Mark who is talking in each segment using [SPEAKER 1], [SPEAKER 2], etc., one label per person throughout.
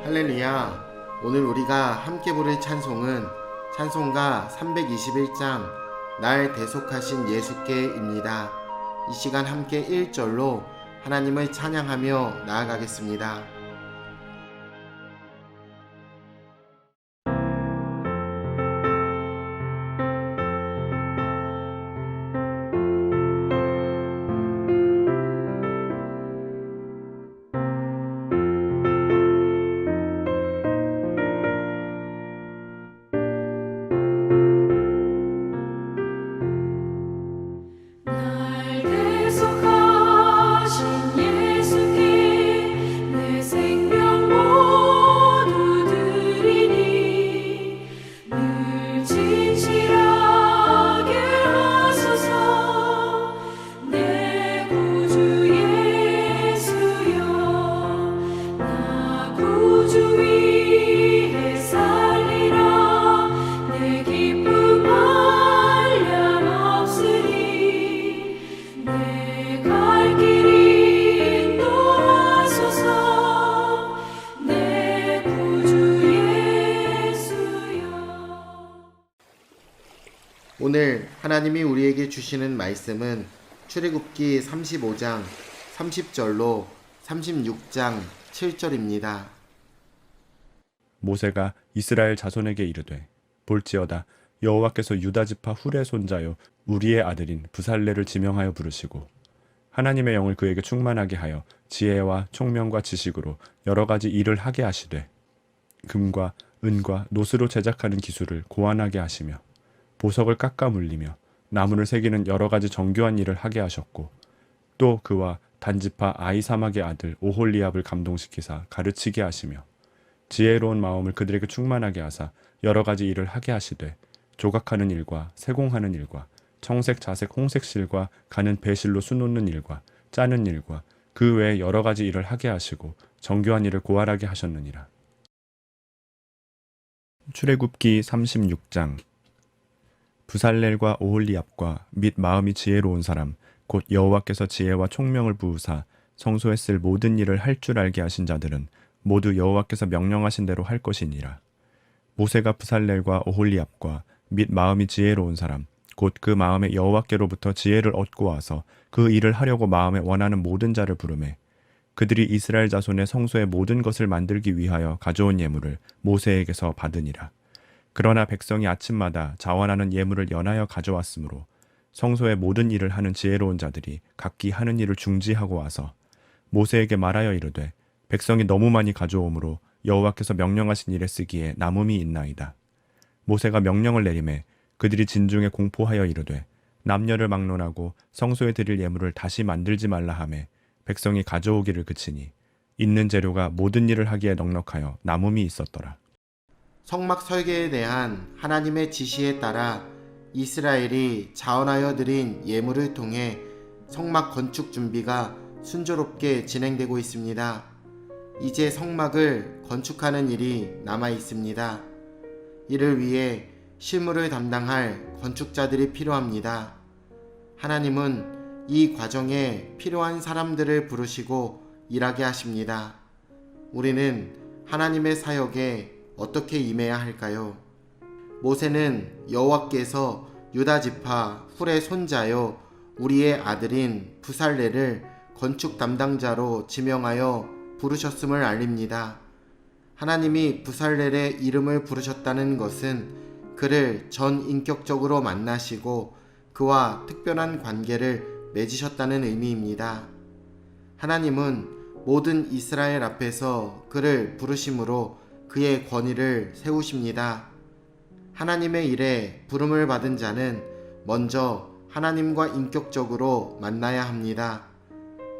[SPEAKER 1] 할렐루야. 오늘 우리가 함께 부를 찬송은 찬송가 321장 날 대속하신 예수께입니다. 이 시간 함께 1절로 하나님을 찬양하며 나아가겠습니다. 오늘 하나님이 우리에게 주시는 말씀은 출애굽기 35장 30절로 36장 7절입니다.
[SPEAKER 2] 모세가 이스라엘 자손에게 이르되 볼지어다 여호와께서 유다 지파 훌의 손자요 우리의 아들인 부살레를 지명하여 부르시고 하나님의 영을 그에게 충만하게 하여 지혜와 총명과 지식으로 여러 가지 일을 하게 하시되 금과 은과 노스로 제작하는 기술을 고안하게 하시며 보석을 깎아 물리며 나무를 새기는 여러 가지 정교한 일을 하게 하셨고 또 그와 단지파 아히사막의 아들 오홀리압을 감동시키사 가르치게 하시며 지혜로운 마음을 그들에게 충만하게 하사 여러 가지 일을 하게 하시되 조각하는 일과 세공하는 일과 청색 자색 홍색 실과 가는 배실로 수놓는 일과 짜는 일과 그 외에 여러 가지 일을 하게 하시고 정교한 일을 고안하게 하셨느니라. 출애굽기 36장 부살렐과 오홀리압과 및 마음이 지혜로운 사람 곧 여호와께서 지혜와 총명을 부으사 성소에 쓸 모든 일을 할 줄 알게 하신 자들은 모두 여호와께서 명령하신 대로 할 것이니라. 모세가 부살렐과 오홀리압과 및 마음이 지혜로운 사람 곧 그 마음에 여호와께로부터 지혜를 얻고 와서 그 일을 하려고 마음에 원하는 모든 자를 부르매 그들이 이스라엘 자손의 성소의 모든 것을 만들기 위하여 가져온 예물을 모세에게서 받으니라. 그러나 백성이 아침마다 자원하는 예물을 연하여 가져왔으므로 성소의 모든 일을 하는 지혜로운 자들이 각기 하는 일을 중지하고 와서 모세에게 말하여 이르되 백성이 너무 많이 가져오므로 여호와께서 명령하신 일에 쓰기에 남음이 있나이다. 모세가 명령을 내리매 그들이 진중에 공포하여 이르되 남녀를 막론하고 성소에 드릴 예물을 다시 만들지 말라 하매 백성이 가져오기를 그치니 있는 재료가 모든 일을 하기에 넉넉하여 남음이 있었더라.
[SPEAKER 1] 성막 설계에 대한 하나님의 지시에 따라 이스라엘이 자원하여 드린 예물을 통해 성막 건축 준비가 순조롭게 진행되고 있습니다. 이제 성막을 건축하는 일이 남아 있습니다. 이를 위해 실무를 담당할 건축자들이 필요합니다. 하나님은 이 과정에 필요한 사람들을 부르시고 일하게 하십니다. 우리는 하나님의 사역에 어떻게 임해야 할까요? 모세는 여호와께서 유다 지파 훌의 손자요 우리의 아들인 부살레를 건축 담당자로 지명하여 부르셨음을 알립니다. 하나님이 부살렐의 이름을 부르셨다는 것은 그를 전인격적으로 만나시고 그와 특별한 관계를 맺으셨다는 의미입니다. 하나님은 모든 이스라엘 앞에서 그를 부르심으로 그의 권위를 세우십니다. 하나님의 일에 부름을 받은 자는 먼저 하나님과 인격적으로 만나야 합니다.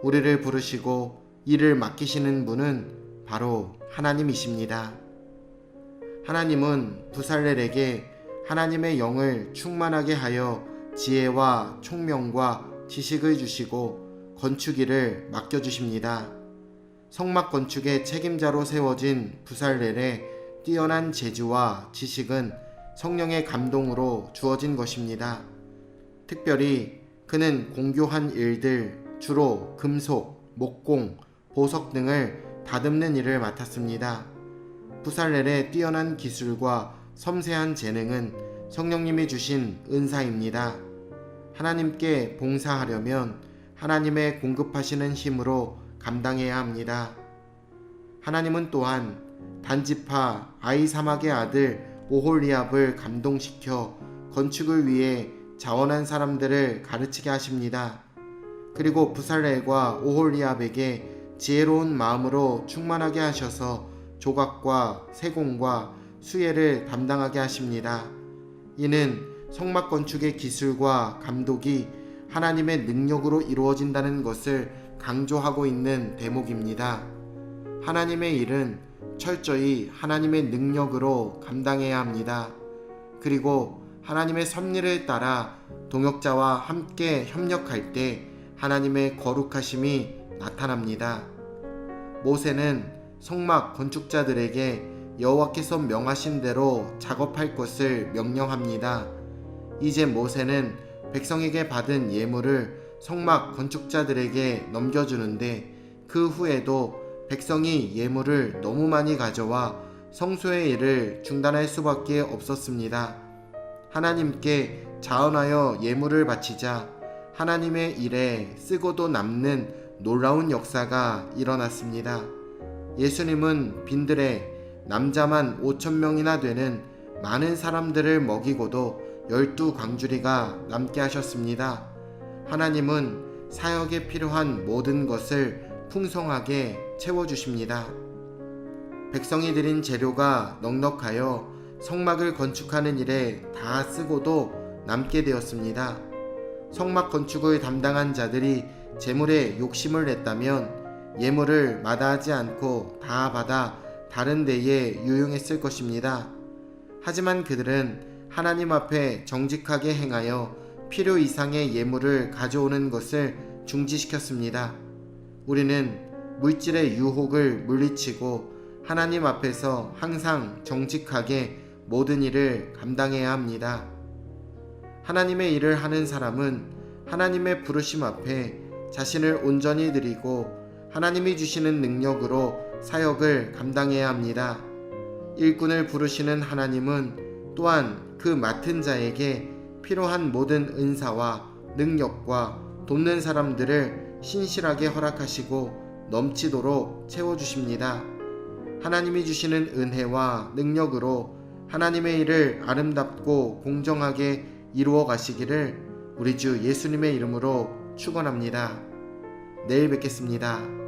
[SPEAKER 1] 우리를 부르시고 일을 맡기시는 분은 바로 하나님이십니다. 하나님은 부살렐에게 하나님의 영을 충만하게 하여 지혜와 총명과 지식을 주시고 건축일을 맡겨주십니다. 성막 건축의 책임자로 세워진 부살렐의 뛰어난 재주와 지식은 성령의 감동으로 주어진 것입니다. 특별히 그는 공교한 일들, 주로 금속, 목공, 보석 등을 다듬는 일을 맡았습니다. 부살렐의 뛰어난 기술과 섬세한 재능은 성령님이 주신 은사입니다. 하나님께 봉사하려면 하나님의 공급하시는 힘으로 감당해야 합니다. 하나님은 또한 단지파 아히사막의 아들 오홀리압을 감동시켜 건축을 위해 자원한 사람들을 가르치게 하십니다. 그리고 부살렐과 오홀리압에게 지혜로운 마음으로 충만하게 하셔서 조각과 세공과 수예를 담당하게 하십니다. 이는 성막 건축의 기술과 감독이 하나님의 능력으로 이루어진다는 것을 강조하고 있는 대목입니다. 하나님의 일은 철저히 하나님의 능력으로 감당해야 합니다. 그리고 하나님의 섭리를 따라 동역자와 함께 협력할 때 하나님의 거룩하심이 나타납니다. 모세는 성막 건축자들에게 여호와께서 명하신 대로 작업할 것을 명령합니다. 이제 모세는 백성에게 받은 예물을 성막 건축자들에게 넘겨주는데 그 후에도 백성이 예물을 너무 많이 가져와 성소의 일을 중단할 수밖에 없었습니다. 하나님께 자원하여 예물을 바치자 하나님의 일에 쓰고도 남는 놀라운 역사가 일어났습니다. 예수님은 빈들에 남자만 5,000명이나 되는 많은 사람들을 먹이고도 12광주리가 남게 하셨습니다. 하나님은 사역에 필요한 모든 것을 풍성하게 채워주십니다. 백성이 드린 재료가 넉넉하여 성막을 건축하는 일에 다 쓰고도 남게 되었습니다. 성막 건축을 담당한 자들이 재물에 욕심을 냈다면 예물을 마다하지 않고 다 받아 다른 데에 유용했을 것입니다. 하지만 그들은 하나님 앞에 정직하게 행하여 필요 이상의 예물을 가져오는 것을 중지시켰습니다. 우리는 물질의 유혹을 물리치고 하나님 앞에서 항상 정직하게 모든 일을 감당해야 합니다. 하나님의 일을 하는 사람은 하나님의 부르심 앞에 자신을 온전히 드리고 하나님이 주시는 능력으로 사역을 감당해야 합니다. 일꾼을 부르시는 하나님은 또한 그 맡은 자에게 필요한 모든 은사와 능력과 돕는 사람들을 신실하게 허락하시고 넘치도록 채워주십니다. 하나님이 주시는 은혜와 능력으로 하나님의 일을 아름답고 공정하게 이루어 가시기를 우리 주 예수님의 이름으로 축원합니다. 내일 뵙겠습니다.